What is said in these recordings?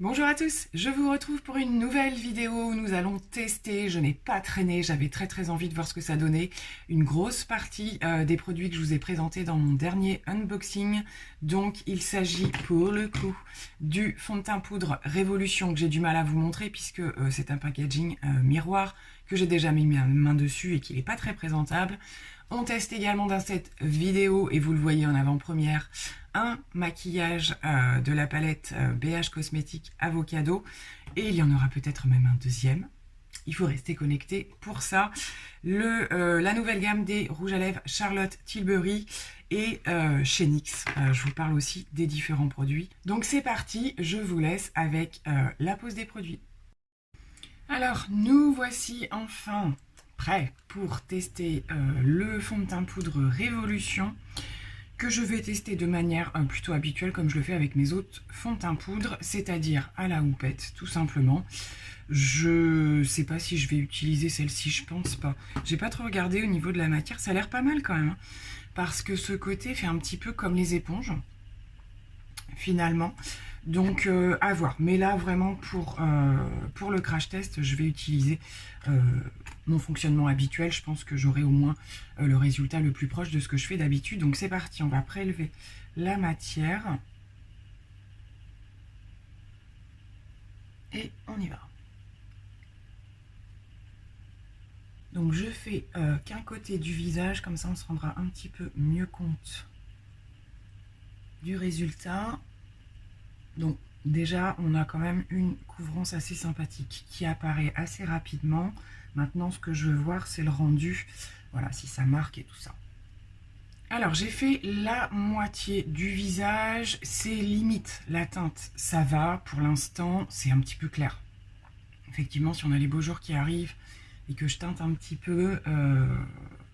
Bonjour à tous, je vous retrouve pour une nouvelle vidéo où nous allons tester, je n'ai pas traîné, j'avais très envie de voir ce que ça donnait, une grosse partie des produits que je vous ai présentés dans mon dernier unboxing. Donc il s'agit pour le coup du fond de teint poudre Révolution que j'ai du mal à vous montrer puisque c'est un packaging miroir que j'ai déjà mis ma main dessus et qui n'est pas très présentable. On teste également dans cette vidéo, et vous le voyez en avant-première, un maquillage de la palette BH Cosmétiques Avocado. Et il y en aura peut-être même un deuxième. Il faut rester connecté pour ça. La nouvelle gamme des rouges à lèvres Charlotte Tilbury et chez NYX. Je vous parle aussi des différents produits. Donc c'est parti, je vous laisse avec la pose des produits. Alors, nous voici enfin prêts pour tester le fond de teint poudre Révolution que je vais tester de manière plutôt habituelle comme je le fais avec mes autres fonds de teint poudre, c'est-à-dire à la houppette tout simplement. Je sais pas si je vais utiliser celle-ci, je pense pas. J'ai pas trop regardé au niveau de la matière, ça a l'air pas mal quand même, hein, parce que ce côté fait un petit peu comme les éponges finalement. Donc à voir. Mais là vraiment pour le crash test, je vais utiliser mon fonctionnement habituel. Je pense que j'aurai au moins le résultat le plus proche de ce que je fais d'habitude. Donc c'est parti, on va prélever la matière. Et on y va. Donc je fais qu'un côté du visage, comme ça on se rendra un petit peu mieux compte du résultat. Donc déjà, on a quand même une couvrance assez sympathique qui apparaît assez rapidement. Maintenant, ce que je veux voir, c'est le rendu. Voilà, si ça marque et tout ça. Alors, j'ai fait la moitié du visage. C'est limite la teinte, ça va. Pour l'instant, c'est un petit peu clair. Effectivement, si on a les beaux jours qui arrivent et que je teinte un petit peu...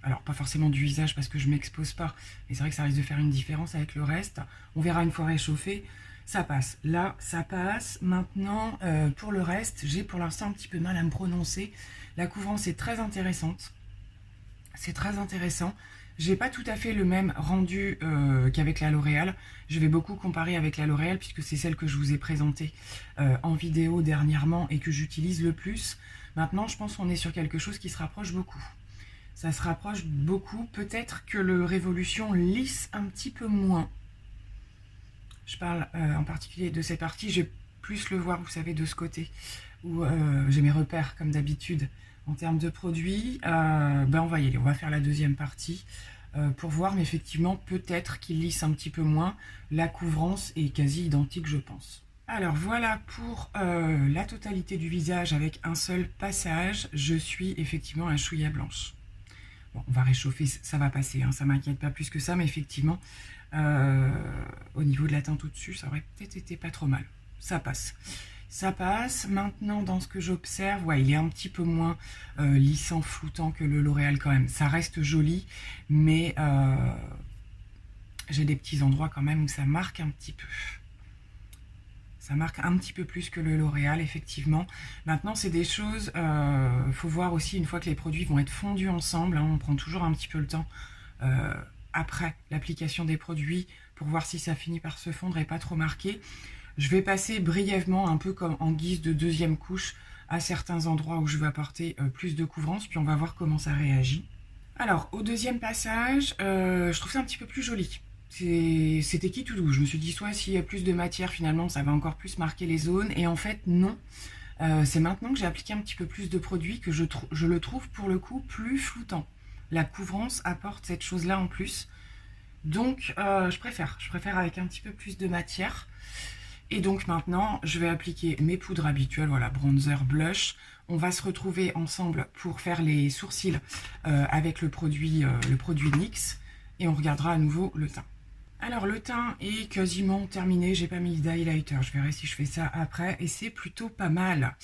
alors, pas forcément du visage parce que je m'expose pas. Mais c'est vrai que ça risque de faire une différence avec le reste. On verra une fois réchauffé. Ça passe. Là, ça passe. Maintenant, pour le reste, j'ai pour l'instant un petit peu mal à me prononcer. La couvrance est très intéressante. C'est très intéressant. J'ai pas tout à fait le même rendu qu'avec la L'Oréal. Je vais beaucoup comparer avec la L'Oréal puisque c'est celle que je vous ai présentée en vidéo dernièrement et que j'utilise le plus. Maintenant, je pense qu'on est sur quelque chose qui se rapproche beaucoup. Ça se rapproche beaucoup. Peut-être que le Révolution lisse un petit peu moins. Je parle en particulier de cette partie, je vais plus le voir, vous savez, de ce côté, où j'ai mes repères, comme d'habitude, en termes de produits. Ben on va y aller, on va faire la deuxième partie pour voir, mais effectivement, peut-être qu'il lisse un petit peu moins. La couvrance est quasi identique, je pense. Alors voilà pour la totalité du visage avec un seul passage. Je suis effectivement un chouïa blanche. Bon, on va réchauffer, ça va passer, hein, ça m'inquiète pas plus que ça, mais effectivement, au niveau de la teinte au-dessus, ça aurait peut-être été pas trop mal. Ça passe. Ça passe. Maintenant, dans ce que j'observe, ouais, il est un petit peu moins lissant, floutant que le L'Oréal quand même. Ça reste joli, mais j'ai des petits endroits quand même où ça marque un petit peu. Ça marque un petit peu plus que le L'Oréal, effectivement. Maintenant, c'est des choses, faut voir aussi une fois que les produits vont être fondus ensemble, hein, on prend toujours un petit peu le temps après l'application des produits pour voir si ça finit par se fondre et pas trop marqué. Je vais passer brièvement, un peu comme en guise de deuxième couche, à certains endroits où je veux apporter plus de couvrance, puis on va voir comment ça réagit. Alors, au deuxième passage, je trouve ça un petit peu plus joli. C'était qui tout doux. Je me suis dit, soit s'il y a plus de matière, finalement, ça va encore plus marquer les zones. Et en fait, non. C'est maintenant que j'ai appliqué un petit peu plus de produit que je le trouve, pour le coup, plus floutant. La couvrance apporte cette chose-là en plus. Donc, je préfère avec un petit peu plus de matière. Et donc maintenant, je vais appliquer mes poudres habituelles, voilà, bronzer, blush. On va se retrouver ensemble pour faire les sourcils avec le produit NYX. Et on regardera à nouveau le teint. Alors le teint est quasiment terminé, j'ai pas mis d'highlighter, je verrai si je fais ça après. Et c'est plutôt pas mal.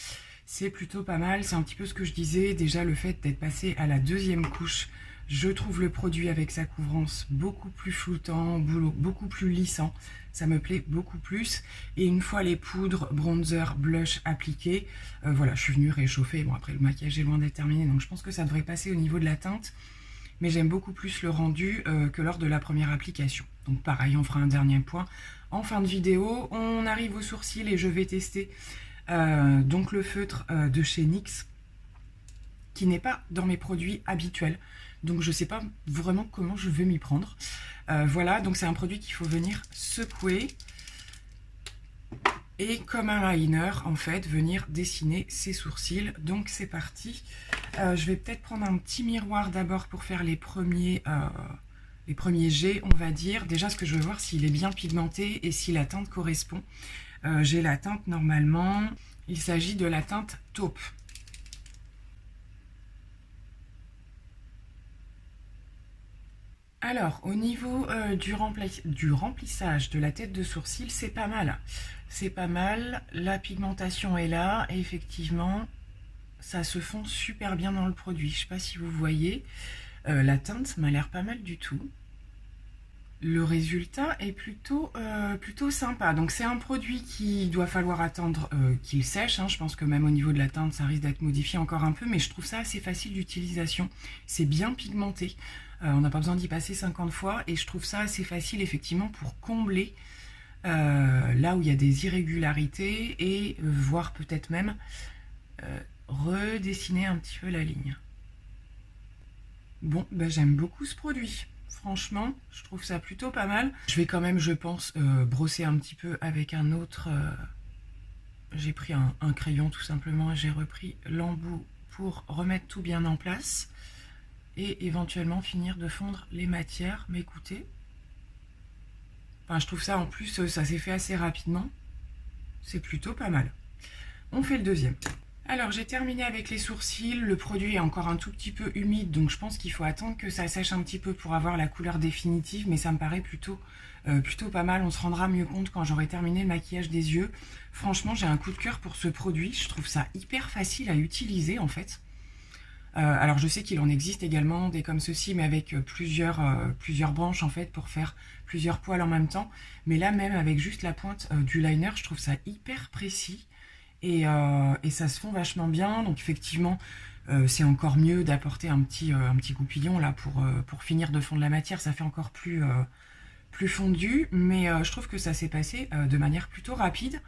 C'est plutôt pas mal, c'est un petit peu ce que je disais. Déjà le fait d'être passé à la deuxième couche, je trouve le produit avec sa couvrance beaucoup plus floutant, beaucoup plus lissant. Ça me plaît beaucoup plus. Et une fois les poudres, bronzer, blush appliqués, voilà, je suis venue réchauffer. Bon, après le maquillage est loin d'être terminé, donc je pense que ça devrait passer au niveau de la teinte. Mais j'aime beaucoup plus le rendu que lors de la première application. Donc pareil, on fera un dernier point en fin de vidéo. On arrive aux sourcils et je vais tester donc le feutre de chez NYX, qui n'est pas dans mes produits habituels. Donc je ne sais pas vraiment comment je vais m'y prendre. Voilà, donc c'est un produit qu'il faut venir secouer. Et comme un liner, en fait, venir dessiner ses sourcils. Donc c'est parti. Je vais peut-être prendre un petit miroir d'abord pour faire les premiers jets, on va dire. Déjà, ce que je veux voir, s'il est bien pigmenté et si la teinte correspond. J'ai la teinte normalement. Il s'agit de la teinte taupe. Alors, au niveau du remplissage de la tête de sourcil, c'est pas mal. C'est pas mal. La pigmentation est là. Et effectivement, ça se fond super bien dans le produit. Je sais pas si vous voyez. La teinte m'a l'air pas mal du tout. Le résultat est plutôt sympa. Donc c'est un produit qui doit falloir attendre qu'il sèche. Hein. Je pense que même au niveau de la teinte, ça risque d'être modifié encore un peu. Mais je trouve ça assez facile d'utilisation. C'est bien pigmenté. On n'a pas besoin d'y passer 50 fois. Et je trouve ça assez facile effectivement pour combler là où il y a des irrégularités. Et voire peut-être même redessiner un petit peu la ligne. Bon, ben, j'aime beaucoup ce produit. Franchement, je trouve ça plutôt pas mal. Je vais quand même, je pense, brosser un petit peu avec un autre... J'ai pris un crayon tout simplement. J'ai repris l'embout pour remettre tout bien en place. Et éventuellement finir de fondre les matières. Mais écoutez, enfin, je trouve ça en plus, ça s'est fait assez rapidement. C'est plutôt pas mal. On fait le deuxième. Alors j'ai terminé avec les sourcils, le produit est encore un tout petit peu humide, donc je pense qu'il faut attendre que ça sèche un petit peu pour avoir la couleur définitive, mais ça me paraît plutôt pas mal. On se rendra mieux compte quand j'aurai terminé le maquillage des yeux. Franchement, j'ai un coup de cœur pour ce produit, je trouve ça hyper facile à utiliser en fait. Alors je sais qu'il en existe également des comme ceci, mais avec plusieurs branches en fait pour faire plusieurs poils en même temps. Mais là même avec juste la pointe du liner, je trouve ça hyper précis. Et ça se fond vachement bien, donc effectivement c'est encore mieux d'apporter un petit goupillon là pour finir de fondre la matière, ça fait encore plus fondu, mais je trouve que ça s'est passé de manière plutôt rapide.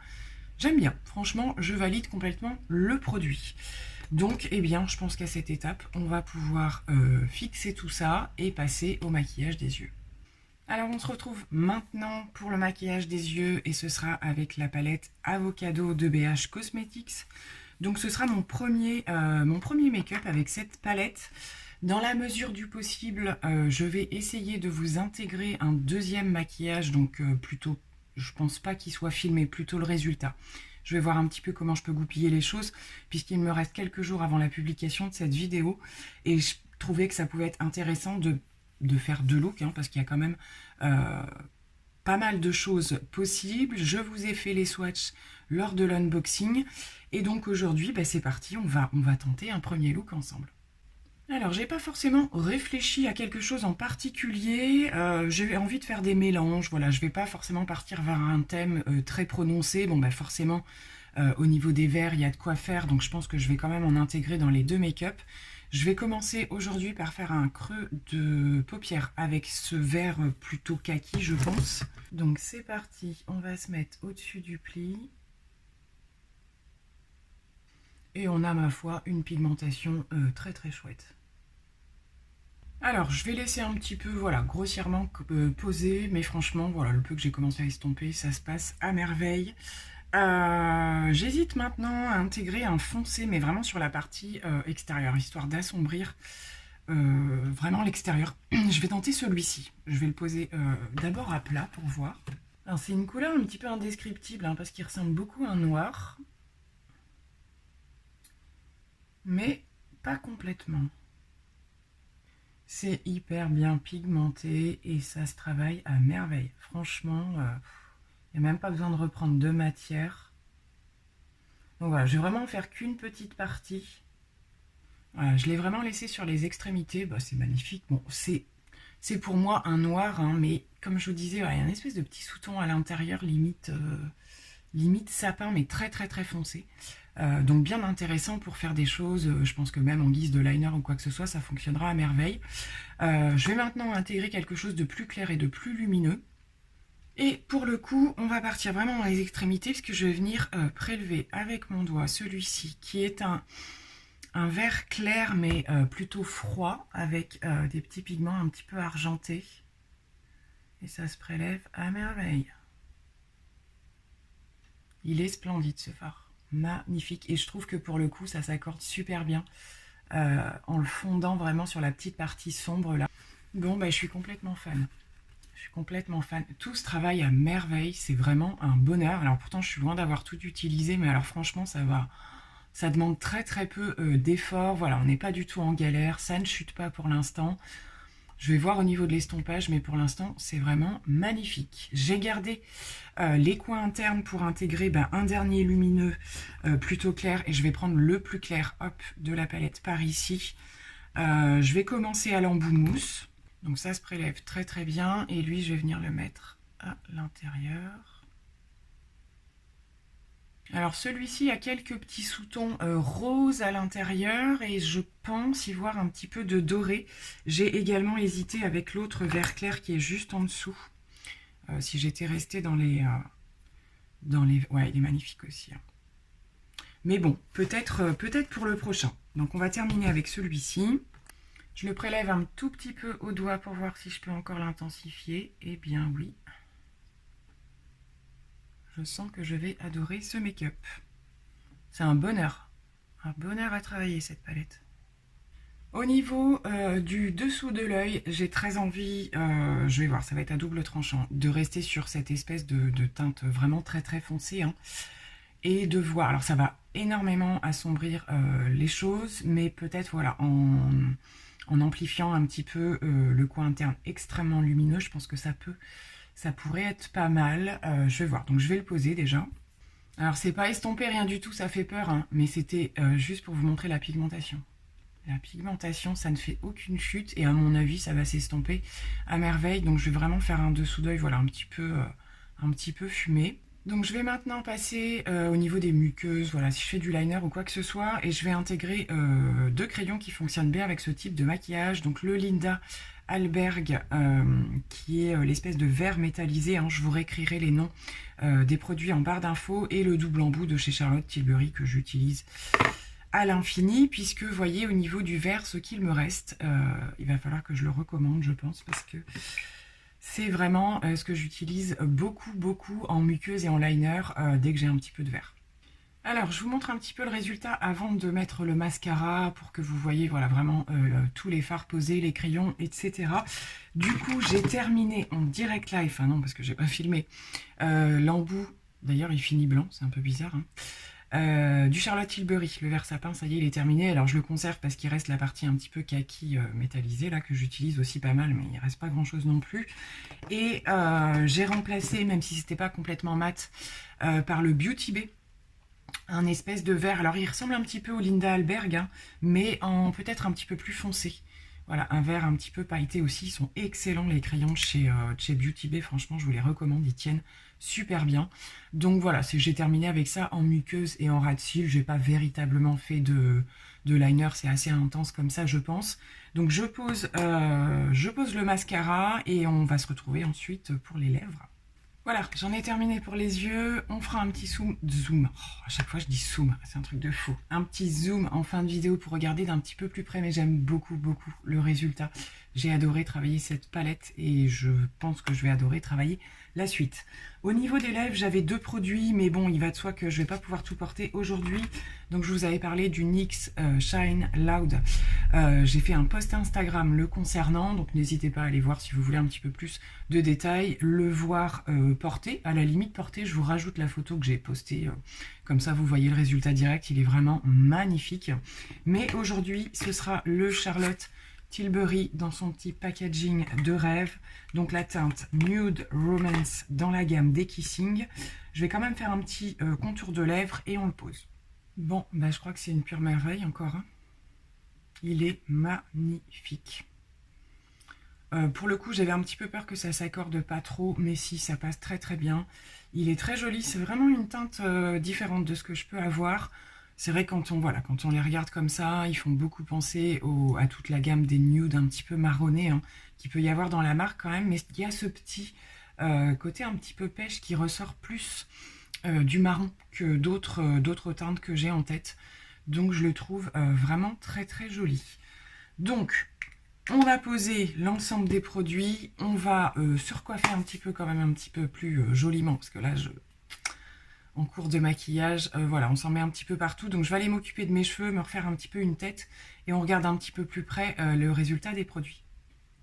J'aime bien, franchement je valide complètement le produit. Donc eh bien je pense qu'à cette étape on va pouvoir fixer tout ça et passer au maquillage des yeux. Alors on se retrouve maintenant pour le maquillage des yeux et ce sera avec la palette Avocado de BH Cosmetics. Donc ce sera mon premier make-up avec cette palette. Dans la mesure du possible, je vais essayer de vous intégrer un deuxième maquillage, donc plutôt, je pense pas qu'il soit filmé, plutôt le résultat. Je vais voir un petit peu comment je peux goupiller les choses puisqu'il me reste quelques jours avant la publication de cette vidéo et je trouvais que ça pouvait être intéressant de faire deux looks, hein, parce qu'il y a quand même pas mal de choses possibles. Je vous ai fait les swatchs lors de l'unboxing et donc aujourd'hui bah, c'est parti, on va tenter un premier look ensemble. Alors j'ai pas forcément réfléchi à quelque chose en particulier, j'ai envie de faire des mélanges, voilà, je vais pas forcément partir vers un thème très prononcé. Bon bah forcément au niveau des verres il y a de quoi faire, donc je pense que je vais quand même en intégrer dans les deux make-up. Je vais commencer aujourd'hui par faire un creux de paupières avec ce vert plutôt kaki, je pense. Donc c'est parti, on va se mettre au-dessus du pli. Et on a, ma foi, une pigmentation très très chouette. Alors, je vais laisser un petit peu, voilà, grossièrement poser, mais franchement, voilà, le peu que j'ai commencé à estomper, ça se passe à merveille. J'hésite maintenant à intégrer un foncé, mais vraiment sur la partie extérieure, histoire d'assombrir vraiment l'extérieur. Je vais tenter celui-ci. Je vais le poser d'abord à plat pour voir. Alors c'est une couleur un petit peu indescriptible, hein, parce qu'il ressemble beaucoup à un noir. Mais pas complètement. C'est hyper bien pigmenté et ça se travaille à merveille. Franchement, il n'y a même pas besoin de reprendre de matière. Donc voilà, je vais vraiment faire qu'une petite partie. Voilà, je l'ai vraiment laissé sur les extrémités. Bah, c'est magnifique. Bon, c'est pour moi un noir, hein, mais comme je vous disais, voilà, il y a une espèce de petit sous-ton à l'intérieur, limite sapin, mais très très très foncé. Donc bien intéressant pour faire des choses, je pense que même en guise de liner ou quoi que ce soit, ça fonctionnera à merveille. Je vais maintenant intégrer quelque chose de plus clair et de plus lumineux. Et pour le coup, on va partir vraiment dans les extrémités puisque je vais venir prélever avec mon doigt celui-ci qui est un vert clair mais plutôt froid avec des petits pigments un petit peu argentés. Et ça se prélève à merveille. Il est splendide ce fard, magnifique. Et je trouve que pour le coup, ça s'accorde super bien en le fondant vraiment sur la petite partie sombre là. Bon, bah, je suis complètement fan. Je suis complètement fan. Tout ce travail à merveille, c'est vraiment un bonheur. Alors pourtant, je suis loin d'avoir tout utilisé, mais alors franchement, ça va. Ça demande très très peu d'efforts. Voilà, on n'est pas du tout en galère. Ça ne chute pas pour l'instant. Je vais voir au niveau de l'estompage, mais pour l'instant, c'est vraiment magnifique. J'ai gardé les coins internes pour intégrer un dernier lumineux plutôt clair. Et je vais prendre le plus clair, hop, de la palette par ici. Je vais commencer à l'embout mousse. Donc ça se prélève très très bien. Et lui, je vais venir le mettre à l'intérieur. Alors celui-ci a quelques petits sous-tons roses à l'intérieur et je pense y voir un petit peu de doré. J'ai également hésité avec l'autre vert clair qui est juste en dessous. Si j'étais restée dans les... Ouais, il est magnifique aussi. Hein. Mais bon, peut-être pour le prochain. Donc on va terminer avec celui-ci. Je le prélève un tout petit peu au doigt pour voir si je peux encore l'intensifier. Eh bien oui. Je sens que je vais adorer ce make-up. C'est un bonheur à travailler cette palette. Au niveau du dessous de l'œil, j'ai très envie, je vais voir, ça va être à double tranchant, de rester sur cette espèce de teinte vraiment très très foncée. Hein, et de voir, alors ça va énormément assombrir les choses, mais peut-être voilà, en amplifiant un petit peu le coin interne extrêmement lumineux, je pense que ça pourrait être pas mal. Je vais voir, donc je vais le poser déjà. Alors c'est pas estompé, rien du tout, ça fait peur, hein, mais c'était juste pour vous montrer la pigmentation. La pigmentation, ça ne fait aucune chute et à mon avis, ça va s'estomper à merveille. Donc je vais vraiment faire un dessous d'œil, voilà, un petit peu fumé. Donc je vais maintenant passer au niveau des muqueuses, voilà, si je fais du liner ou quoi que ce soit, et je vais intégrer deux crayons qui fonctionnent bien avec ce type de maquillage. Donc le Linda Alberg, qui est l'espèce de verre métallisé, hein, je vous réécrirai les noms des produits en barre d'infos, et le double embout de chez Charlotte Tilbury que j'utilise à l'infini, puisque vous voyez au niveau du verre ce qu'il me reste, il va falloir que je le recommande je pense, parce que c'est vraiment ce que j'utilise beaucoup en muqueuse et en liner dès que j'ai un petit peu de verre. Alors, je vous montre un petit peu le résultat avant de mettre le mascara pour que vous voyez voilà, vraiment tous les fards posés, les crayons, etc. Du coup, j'ai terminé en direct live, enfin non, parce que j'ai pas filmé, l'embout. D'ailleurs, il finit blanc, c'est un peu bizarre. Hein. Du Charlotte Tilbury, le vert sapin, ça y est, il est terminé. Alors, je le conserve parce qu'il reste la partie un petit peu kaki métallisée, là, que j'utilise aussi pas mal, mais il reste pas grand-chose non plus. Et j'ai remplacé, même si c'était pas complètement mat, par le Beauty Bay. Un espèce de vert, alors il ressemble un petit peu au Linda Alberg, hein, mais en peut-être un petit peu plus foncé. Voilà, un vert un petit peu pailleté aussi. Ils sont excellents les crayons de chez Beauty Bay, franchement je vous les recommande, ils tiennent super bien. Donc voilà, j'ai terminé avec ça en muqueuse et en ras de cils. J'ai pas véritablement fait de liner, c'est assez intense comme ça je pense. Donc je pose le mascara et on va se retrouver ensuite pour les lèvres. Voilà, j'en ai terminé pour les yeux. On fera un petit zoom. Oh, à chaque fois, je dis zoom. C'est un truc de fou. Un petit zoom en fin de vidéo pour regarder d'un petit peu plus près. Mais j'aime beaucoup le résultat. J'ai adoré travailler cette palette et je pense que je vais adorer travailler la suite. Au niveau des lèvres, j'avais deux produits. Mais bon, il va de soi que je ne vais pas pouvoir tout porter aujourd'hui. Donc, je vous avais parlé du NYX Shine Loud. J'ai fait un post Instagram le concernant. Donc, n'hésitez pas à aller voir si vous voulez un petit peu plus de détails. Le voir porté. À la limite porté, je vous rajoute la photo que j'ai postée. Comme ça, vous voyez le résultat direct. Il est vraiment magnifique. Mais aujourd'hui, ce sera le Charlotte Tilbury dans son petit packaging de rêve. Donc la teinte Nude Romance dans la gamme des Kissing. Je vais quand même faire un petit contour de lèvres et on le pose. Bon, bah, je crois que c'est une pure merveille encore. Hein. Il est magnifique. Pour le coup, j'avais un petit peu peur que ça s'accorde pas trop, mais si, ça passe très bien. Il est très joli, c'est vraiment une teinte différente de ce que je peux avoir. C'est vrai quand on les regarde comme ça, ils font beaucoup penser à toute la gamme des nudes un petit peu marronnés, hein, qu'il peut y avoir dans la marque quand même, mais il y a ce petit côté un petit peu pêche qui ressort plus du marron que d'autres teintes que j'ai en tête. Donc je le trouve vraiment très très joli. Donc on va poser l'ensemble des produits, on va surcoiffer un petit peu quand même un petit peu plus joliment, parce que là en cours de maquillage, voilà, on s'en met un petit peu partout. Donc je vais aller m'occuper de mes cheveux, me refaire un petit peu une tête et on regarde un petit peu plus près le résultat des produits.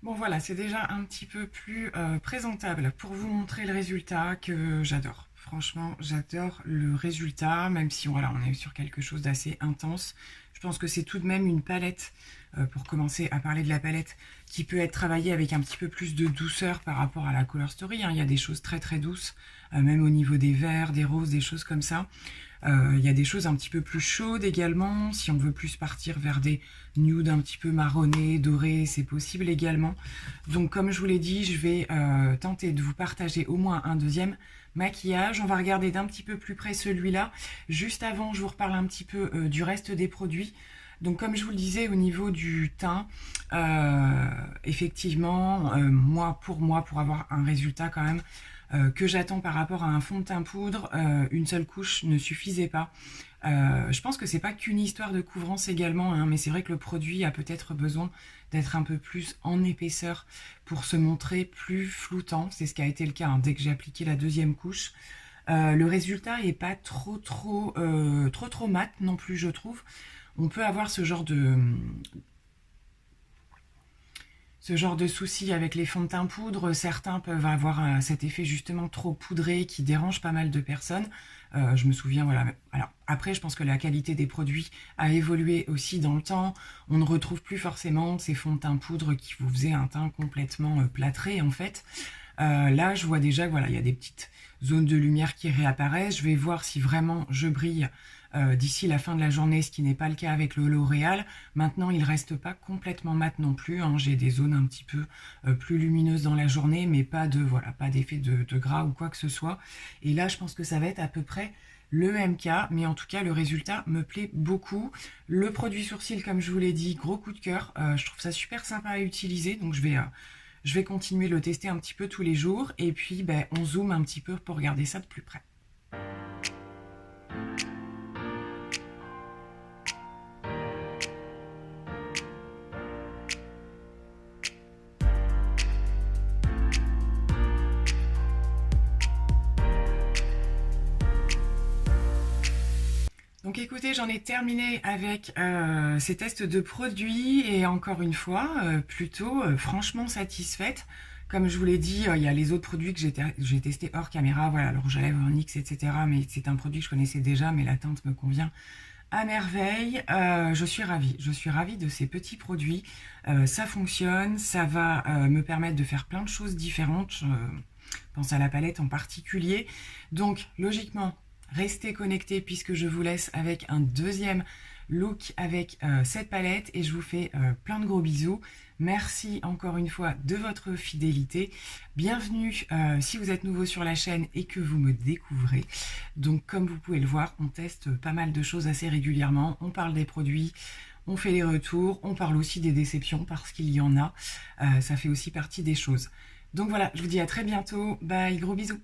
Bon voilà, c'est déjà un petit peu plus présentable pour vous montrer le résultat que j'adore. Franchement, j'adore le résultat, même si voilà, on est sur quelque chose d'assez intense. Je pense que c'est tout de même une palette, pour commencer à parler de la palette, qui peut être travaillée avec un petit peu plus de douceur par rapport à la Color Story. Hein. Il y a des choses très très douces, même au niveau des verts, des roses, des choses comme ça. Il y a des choses un petit peu plus chaudes également. Si on veut plus partir vers des nudes un petit peu marronnés, dorés, c'est possible également. Donc comme je vous l'ai dit, je vais tenter de vous partager au moins un deuxième maquillage. On va regarder d'un petit peu plus près celui-là. Juste avant, je vous reparle un petit peu du reste des produits. Donc comme je vous le disais, au niveau du teint, effectivement, pour avoir un résultat quand même que j'attends par rapport à un fond de teint poudre, une seule couche ne suffisait pas. Je pense que c'est pas qu'une histoire de couvrance également, hein, mais c'est vrai que le produit a peut-être besoin d'être un peu plus en épaisseur pour se montrer plus floutant. C'est ce qui a été le cas hein, dès que j'ai appliqué la deuxième couche. Le résultat est pas trop mat non plus, je trouve. On peut avoir ce genre de soucis avec les fonds de teint poudre. Certains peuvent avoir cet effet justement trop poudré qui dérange pas mal de personnes. Je me souviens, voilà. Alors après, je pense que la qualité des produits a évolué aussi dans le temps. On ne retrouve plus forcément ces fonds de teint poudre qui vous faisaient un teint complètement plâtré en fait. Là, je vois déjà que voilà, il y a des petites zones de lumière qui réapparaissent. Je vais voir si vraiment je brille d'ici la fin de la journée, ce qui n'est pas le cas avec le L'Oréal. Maintenant, il reste pas complètement mat non plus. Hein. J'ai des zones un petit peu plus lumineuses dans la journée, mais pas d'effet de gras ou quoi que ce soit. Et là, je pense que ça va être à peu près le même cas, mais en tout cas, le résultat me plaît beaucoup. Le produit sourcil, comme je vous l'ai dit, gros coup de cœur. Je trouve ça super sympa à utiliser, donc je vais continuer de le tester un petit peu tous les jours. Et puis, ben, on zoome un petit peu pour regarder ça de plus près. Donc écoutez, j'en ai terminé avec ces tests de produits et encore une fois, plutôt franchement satisfaite. Comme je vous l'ai dit, il y a les autres produits que j'ai testés hors caméra, voilà, le rouge à lèvres, NYX, etc. Mais c'est un produit que je connaissais déjà, mais la teinte me convient à merveille. Je suis ravie de ces petits produits. Ça fonctionne, ça va me permettre de faire plein de choses différentes. Je pense à la palette en particulier. Donc logiquement, restez connectés puisque je vous laisse avec un deuxième look avec cette palette et je vous fais plein de gros bisous. Merci encore une fois de votre fidélité. Bienvenue si vous êtes nouveau sur la chaîne et que vous me découvrez. Donc comme vous pouvez le voir, on teste pas mal de choses assez régulièrement. On parle des produits, on fait les retours, on parle aussi des déceptions parce qu'il y en a. Ça fait aussi partie des choses. Donc voilà, je vous dis à très bientôt. Bye, gros bisous.